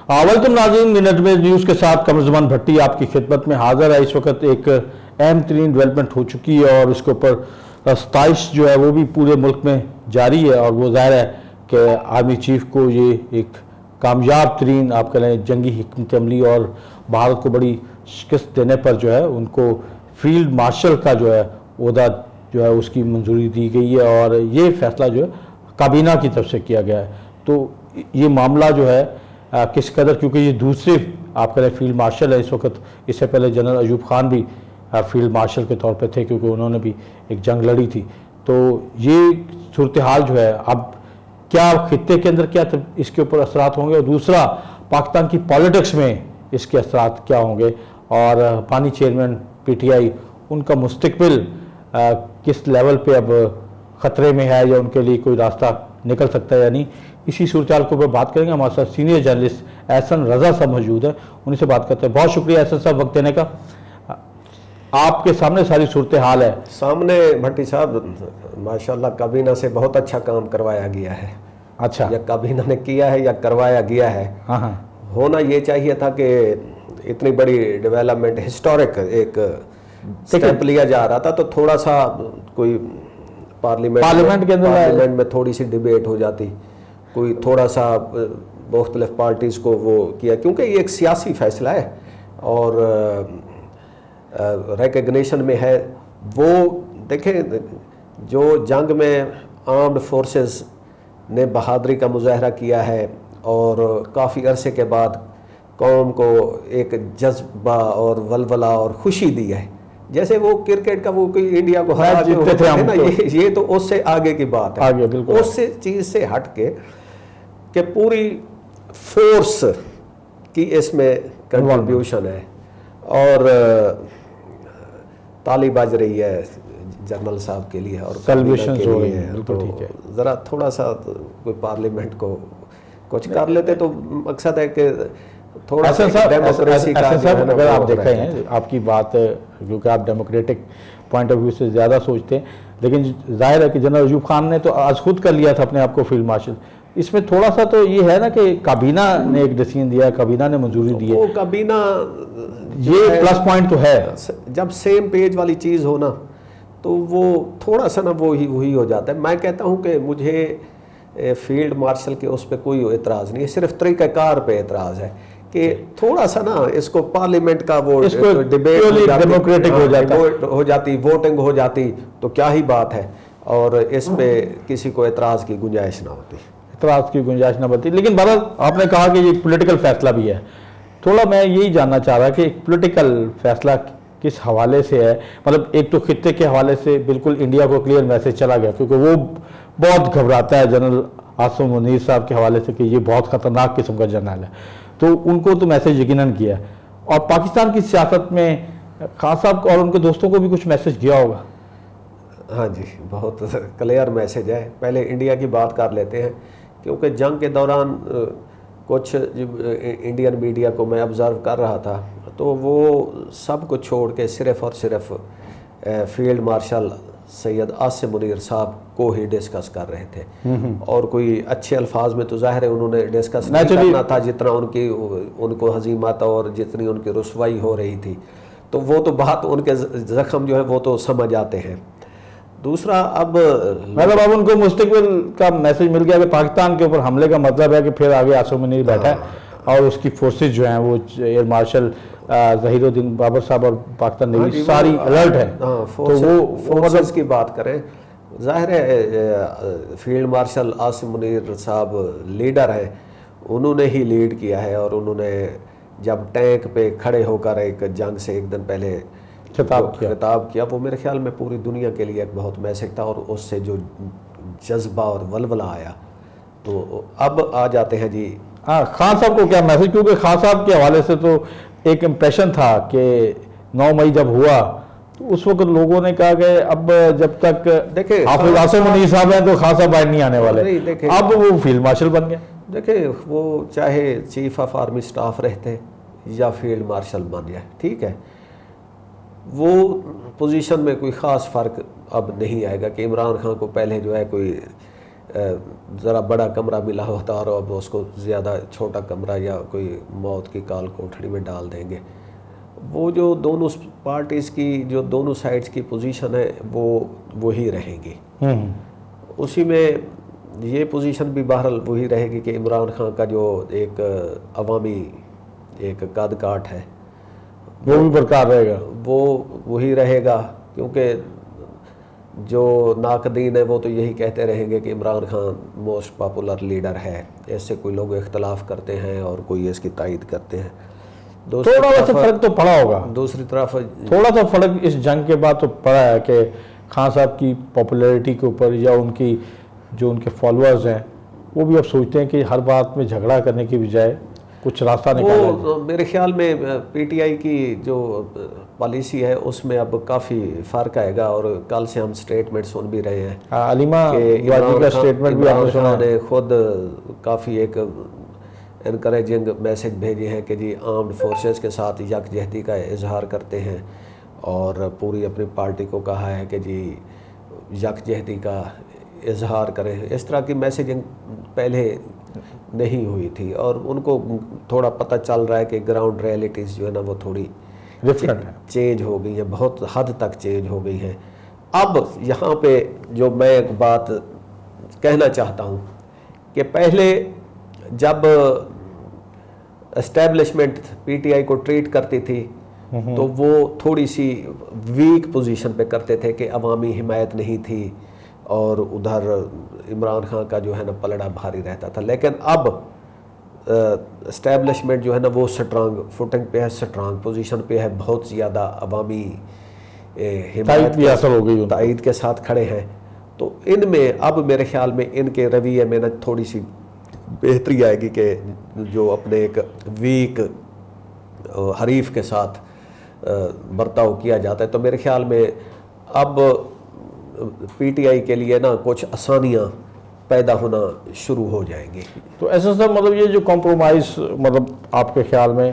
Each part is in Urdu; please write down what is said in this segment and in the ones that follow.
ویلکم ناظرین، منٹ میں نیوز کے ساتھ قمر زمان بھٹی آپ کی خدمت میں حاضر ہے۔ اس وقت ایک اہم ترین ڈیولپمنٹ ہو چکی ہے اور اس کے اوپر ستائش جو ہے وہ بھی پورے ملک میں جاری ہے، اور وہ ظاہر ہے کہ آرمی چیف کو یہ ایک کامیاب ترین آپ کہیں جنگی حکمت عملی اور بھارت کو بڑی شکست دینے پر جو ہے ان کو فیلڈ مارشل کا جو ہے عہدہ جو ہے اس کی منظوری دی گئی ہے، اور یہ فیصلہ جو ہے کابینہ کی طرف سے کیا گیا ہے۔ تو یہ معاملہ جو ہے کس قدر، کیونکہ یہ دوسرے آپ کہیں فیلڈ مارشل ہے اس وقت، اس سے پہلے جنرل ایوب خان بھی فیلڈ مارشل کے طور پہ تھے کیونکہ انہوں نے بھی ایک جنگ لڑی تھی۔ تو یہ صورتحال جو ہے اب کیا خطے کے اندر کیا اس کے اوپر اثرات ہوں گے، اور دوسرا پاکستان کی پالیٹکس میں اس کے اثرات کیا ہوں گے، اور پانی چیئرمین پی ٹی آئی ان کا مستقبل کس لیول پہ اب خطرے میں ہے، یا ان کے لیے کوئی راستہ نکل سکتا ہے یا نہیں، اسی صورتحال کے اوپر بات کریں گے۔ ہمارے ساتھ سینئر جرنلسٹ احسن رضا صاحب موجود ہیں، انہیں سے بات کرتے ہیں۔ بہت شکریہ احسن صاحب وقت دینے کا۔ آپ کے سامنے ساری صورتحال ہے سامنے بھٹی صاحب، ماشاءاللہ کابینہ سے بہت اچھا کام کروایا گیا ہے۔ اچھا، یا کابینہ نے کیا ہے یا کروایا گیا ہے۔ ہاں ہونا یہ چاہیے تھا کہ اتنی بڑی ڈیولپمنٹ ہسٹورک ایک سٹیپ لیا جا رہا تھا، تو تھوڑا سا کوئی پارلیمنٹ کے اندر میں تھوڑی سی ڈیبیٹ ہو جاتی، کوئی تھوڑا سا مختلف پارٹیز کو وہ کیا، کیونکہ یہ ایک سیاسی فیصلہ ہے اور ریکگنیشن میں ہے۔ وہ دیکھیں، جو جنگ میں آرمڈ فورسز نے بہادری کا مظاہرہ کیا ہے اور کافی عرصے کے بعد قوم کو ایک جذبہ اور ولولہ اور خوشی دی ہے، جیسے وہ کرکٹ کا وہ کوئی انڈیا کو ہرا کے ہوتے تھے نا، یہ تو اس سے آگے کی بات ہے، اس سے چیز سے ہٹ کے کہ پوری فورس کی اس میں کنٹریبیوشن ہے، اور تالی بج رہی ہے جنرل صاحب کے لیے اور سیلیبریشن کے ہو رہی لیے۔ ہیں، تو ذرا تھوڑا سا کوئی پارلیمنٹ کو کچھ کر لیتے تو مقصد ہے کہ تھوڑا سا ڈیموکریسی کا اگر آپ دیکھیں ہیں آپ کی بات، کیونکہ آپ ڈیموکریٹک پوائنٹ آف ویو سے زیادہ سوچتے ہیں، لیکن ظاہر ہے کہ جنرل ایوب خان نے تو آج خود کر لیا تھا اپنے آپ کو فیلڈ مارشل۔ اس میں تھوڑا سا تو یہ ہے نا کہ کابینہ نے ایک ڈیسیژن دیا، کابینہ نے منظوری دی ہے، وہ کابینہ یہ پلس پوائنٹ تو ہے۔ جب سیم پیج والی چیز ہو نا تو وہ تھوڑا سا نا وہی ہو جاتا ہے۔ میں کہتا ہوں کہ مجھے فیلڈ مارشل کے اس پہ کوئی اعتراض نہیں ہے، صرف طریقہ کار پہ اعتراض ہے کہ تھوڑا سا نا اس کو پارلیمنٹ کا وہ ڈیبیٹ ہو جاتی، ووٹنگ ہو جاتی تو کیا ہی بات ہے، اور اس پہ کسی کو اعتراض کی گنجائش نہ ہوتی، اعتراض کی گنجائش نہ بنتی۔ لیکن بہرحال آپ نے کہا کہ یہ پولیٹیکل فیصلہ بھی ہے، تھوڑا میں یہی جاننا چاہ رہا کہ ایک پولیٹیکل فیصلہ کس حوالے سے ہے، مطلب ایک تو خطے کے حوالے سے بالکل انڈیا کو کلیئر میسج چلا گیا، کیونکہ وہ بہت گھبراتا ہے جنرل عاصم منیر صاحب کے حوالے سے کہ یہ بہت خطرناک قسم کا جنرل ہے، تو ان کو تو میسج یقیناً کیا ہے، اور پاکستان کی سیاست میں خان صاحب اور ان کے دوستوں کو بھی کچھ میسج گیا ہوگا۔ ہاں جی، بہت کلیئر میسج ہے۔ پہلے انڈیا کی بات کر لیتے ہیں، کیونکہ جنگ کے دوران کچھ انڈین میڈیا کو میں آبزرو کر رہا تھا، تو وہ سب کو چھوڑ کے صرف اور صرف فیلڈ مارشل سید عاصم منیر صاحب کو ہی ڈسکس کر رہے تھے، اور کوئی اچھے الفاظ میں تو ظاہر ہے انہوں نے ڈسکس نہیں کرنا تھا، جتنا ان کو ہزیمت اور جتنی ان کی رسوائی ہو رہی تھی، تو وہ تو بات ان کے زخم جو ہے وہ تو سمجھ آتے ہیں۔ دوسرا اب ان کو مستقبل کا میسج مل گیا کہ پاکستان کے اوپر حملے کا مطلب ہے کہ پھر آگے عاصم منیر بیٹھا ہے، اور اس کی فورسز جو ہیں وہ ایئر مارشل ظہیر الدین بابر صاحب اور پاکستان نیوی ساری الرٹ ہے۔ ہاں، فورسز کی بات کریں، ظاہر ہے فیلڈ مارشل عاصم منیر صاحب لیڈر ہیں، انہوں نے ہی لیڈ کیا ہے، اور انہوں نے جب ٹینک پہ کھڑے ہو کر ایک جنگ سے ایک دن پہلے خطاب کیا، وہ میرے خیال میں پوری دنیا کے لیے ایک بہت میسج تھا، اور اس سے جو جذبہ اور ولولہ آیا۔ تو اب آ جاتے ہیں جی خان صاحب کو کیا میسج، کیونکہ خان صاحب کے حوالے سے تو ایک امپریشن تھا کہ 9 مئی جب ہوا تو اس وقت لوگوں نے کہا کہ اب جب تک حافظ عاصم منیر صاحب ہیں تو خان صاحب باہر نہیں آنے والے، اب وہ فیلڈ مارشل بن گئے۔ دیکھیں، وہ چاہے چیف آف آرمی سٹاف رہتے یا فیلڈ مارشل بن جائے، ٹھیک ہے، وہ پوزیشن میں کوئی خاص فرق اب نہیں آئے گا کہ عمران خان کو پہلے جو ہے کوئی ذرا بڑا کمرہ ملا ہوتا اور اب اس کو زیادہ چھوٹا کمرہ یا کوئی موت کی کال کوٹھڑی میں ڈال دیں گے. وہ جو دونوں پارٹیز کی جو دونوں سائڈز کی پوزیشن ہے وہ وہی رہے گی. اسی میں یہ پوزیشن بھی بہرحال وہی رہے گی کہ عمران خان کا جو ایک عوامی ایک قد کاٹ ہے وہ بھی برقرار رہے گا. وہ وہی رہے گا، کیونکہ جو ناقدین ہیں وہ تو یہی کہتے رہیں گے کہ Imran Khan most popular leader ہے. اس سے کوئی لوگ اختلاف کرتے ہیں اور کوئی اس کی تائید کرتے ہیں. تھوڑا سا فرق تو پڑا ہوگا. دوسری طرف تھوڑا سا فرق اس جنگ کے بعد تو پڑا ہے کہ خان صاحب کی پاپولیرٹی کے اوپر یا ان کی جو ان کے فالوورز ہیں وہ بھی اب سوچتے ہیں کہ ہر بات میں جھگڑا کرنے کی بجائے کچھ راستہ نکالا. وہ میرے خیال میں پی ٹی آئی کی جو پالیسی ہے اس میں اب کافی فرق آئے گا، اور کل سے ہم سٹیٹمنٹ سن بھی رہے ہیں. علیمہ واجی کا سٹیٹمنٹ بھی آپ نے سنا نے خود کافی ایک انکریجنگ میسج بھیجے ہیں کہ جی آرمڈ فورسز کے ساتھ یکجہتی کا اظہار کرتے ہیں، اور پوری اپنی پارٹی کو کہا ہے کہ جی یکجہتی کا اظہار کریں. اس طرح کی میسیجنگ پہلے نہیں ہوئی تھی، اور ان کو تھوڑا پتہ چل رہا ہے کہ گراؤنڈ ریئلٹیز جو ہے نا وہ تھوڑی چینج ہو گئی ہیں، بہت حد تک چینج ہو گئی ہیں. اب یہاں پہ جو میں ایک بات کہنا چاہتا ہوں کہ پہلے جب اسٹیبلشمنٹ پی ٹی آئی کو ٹریٹ کرتی تھی تو وہ تھوڑی سی ویک پوزیشن پہ کرتے تھے کہ عوامی حمایت نہیں تھی، اور ادھر عمران خان کا جو ہے نا پلڑا بھاری رہتا تھا. لیکن اب اسٹیبلشمنٹ جو ہے نا وہ سٹرانگ فوٹنگ پہ ہے، سٹرانگ پوزیشن پہ ہے، بہت زیادہ عوامی حمایت تائید کے ساتھ کھڑے ہیں. تو ان میں اب میرے خیال میں ان کے رویے میں نا تھوڑی سی بہتری آئے گی کہ جو اپنے ایک ویک حریف کے ساتھ برتاؤ کیا جاتا ہے. تو میرے خیال میں اب پی ٹی آئی کے لیے نا کچھ آسانیاں پیدا ہونا شروع ہو جائیں گی. تو ایسا سب مطلب یہ جو کمپرومائز مطلب آپ کے خیال میں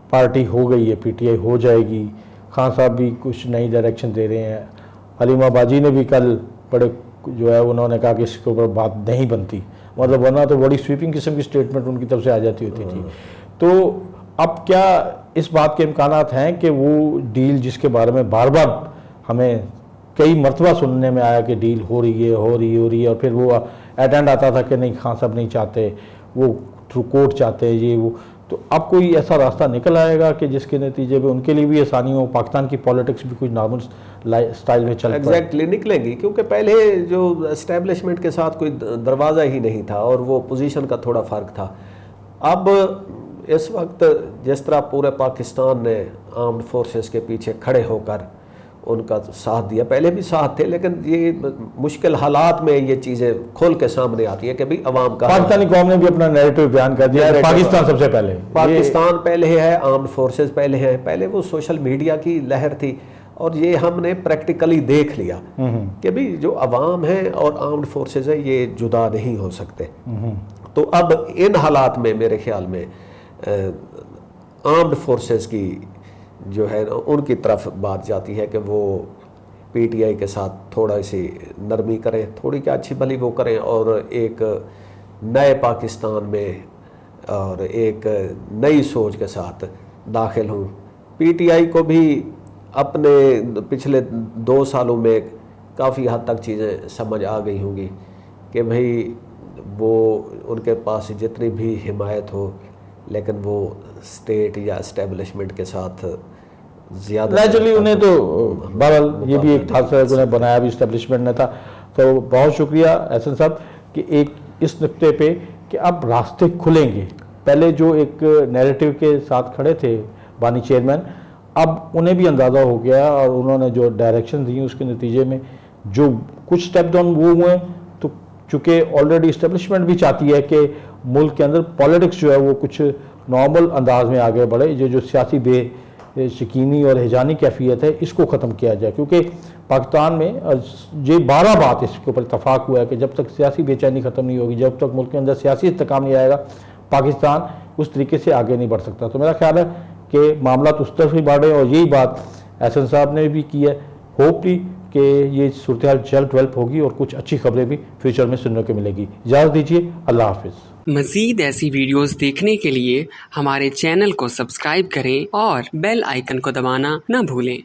پارٹی ہو گئی ہے، پی ٹی آئی ہو جائے گی، خان صاحب بھی کچھ نئی ڈائریکشن دے رہے ہیں، علیمہ باجی نے بھی کل بڑے جو ہے انہوں نے کہا کہ اس کے اوپر بات نہیں بنتی، مطلب ورنہ تو بڑی سویپنگ قسم کی سٹیٹمنٹ ان کی طرف سے آ جاتی ہوتی تھی. تو اب کیا اس بات کے امکانات ہیں کہ وہ ڈیل جس کے بارے میں بار بار ہمیں کئی مرتبہ سننے میں آیا کہ ڈیل ہو رہی ہے اور پھر وہ ایٹ اینڈ آتا تھا کہ نہیں خان صاحب نہیں چاہتے، وہ تھرو کورٹ چاہتے ہیں یہ وہ، تو اب کوئی ایسا راستہ نکل آئے گا کہ جس کے نتیجے میں ان کے لیے بھی آسانی ہو، پاکستان کی پالیٹکس بھی کچھ نارمل اسٹائل میں چل پائے؟ ایگزیکٹلی نکلیں گی، کیونکہ پہلے جو اسٹیبلشمنٹ کے ساتھ کوئی دروازہ ہی نہیں تھا اور وہ پوزیشن کا تھوڑا فرق تھا. اب اس وقت جس طرح پورے پاکستان نے آرمڈ فورسز کے پیچھے کھڑے ہو کر ان کا ساتھ دیا، پہلے بھی ساتھ تھے، لیکن یہ مشکل حالات میں یہ چیزیں کھول کے سامنے آتی ہے کہ بھئی عوام کا پاکستانی قوم نے بھی اپنا نیریٹو بیان کر دیا ہے، پاکستان سب سے پہلے، پاکستان پہلے ہے، آرمڈ فورسز پہلے ہیں. پہلے وہ سوشل میڈیا کی لہر تھی، اور یہ ہم نے پریکٹیکلی دیکھ لیا کہ بھئی جو عوام ہیں اور آرمڈ فورسز ہیں یہ جدا نہیں ہو سکتے. تو اب ان حالات میں میرے خیال میں آرمڈ فورسز کی جو ہے ان کی طرف بات جاتی ہے کہ وہ پی ٹی آئی کے ساتھ تھوڑا سی نرمی کریں، تھوڑی کیا اچھی بھلی وہ کریں، اور ایک نئے پاکستان میں اور ایک نئی سوچ کے ساتھ داخل ہوں. پی ٹی آئی کو بھی اپنے پچھلے 2 سالوں میں کافی حد تک چیزیں سمجھ آ گئی ہوں گی کہ بھئی وہ ان کے پاس جتنی بھی حمایت ہو لیکن وہ اسٹیٹ یا اسٹیبلشمنٹ کے ساتھ زیادہ نیچرلی انہیں تو بہرحال یہ بھی ایک حادثہ انہیں بنایا بھی اسٹیبلشمنٹ نے تھا. تو بہت شکریہ احسن صاحب کہ ایک اس نقطے پہ کہ اب راستے کھلیں گے. پہلے جو ایک نیریٹو کے ساتھ کھڑے تھے بانی چیئرمین، اب انہیں بھی اندازہ ہو گیا اور انہوں نے جو ڈائریکشن دی اس کے نتیجے میں جو کچھ سٹیپ ڈاؤن وہ ہوئے ہیں. تو چونکہ آلریڈی اسٹیبلشمنٹ بھی چاہتی ہے کہ ملک کے اندر پالیٹکس جو ہے وہ کچھ نارمل انداز میں آگے بڑھے، جو سیاسی بے شکینی اور ہیجانی کیفیت ہے اس کو ختم کیا جائے. کیونکہ پاکستان میں یہ 12 بات اس کے اوپر اتفاق ہوا ہے کہ جب تک سیاسی بے چینی ختم نہیں ہوگی، جب تک ملک کے اندر سیاسی استحکام نہیں آئے گا، پاکستان اس طریقے سے آگے نہیں بڑھ سکتا. تو میرا خیال ہے کہ معاملات اس طرف ہی بڑھے، اور یہی بات احسن صاحب نے بھی کی ہے. ہوپ بھی کہ کہ یہ صورتحال جلد ڈیولپ ہوگی اور کچھ اچھی خبریں بھی فیوچر میں سننے کو ملے گی. اجازت دیجیے, اللہ حافظ. مزید ایسی ویڈیوز دیکھنے کے لیے ہمارے چینل کو سبسکرائب کریں اور بیل آئیکن کو دبانا نہ بھولیں.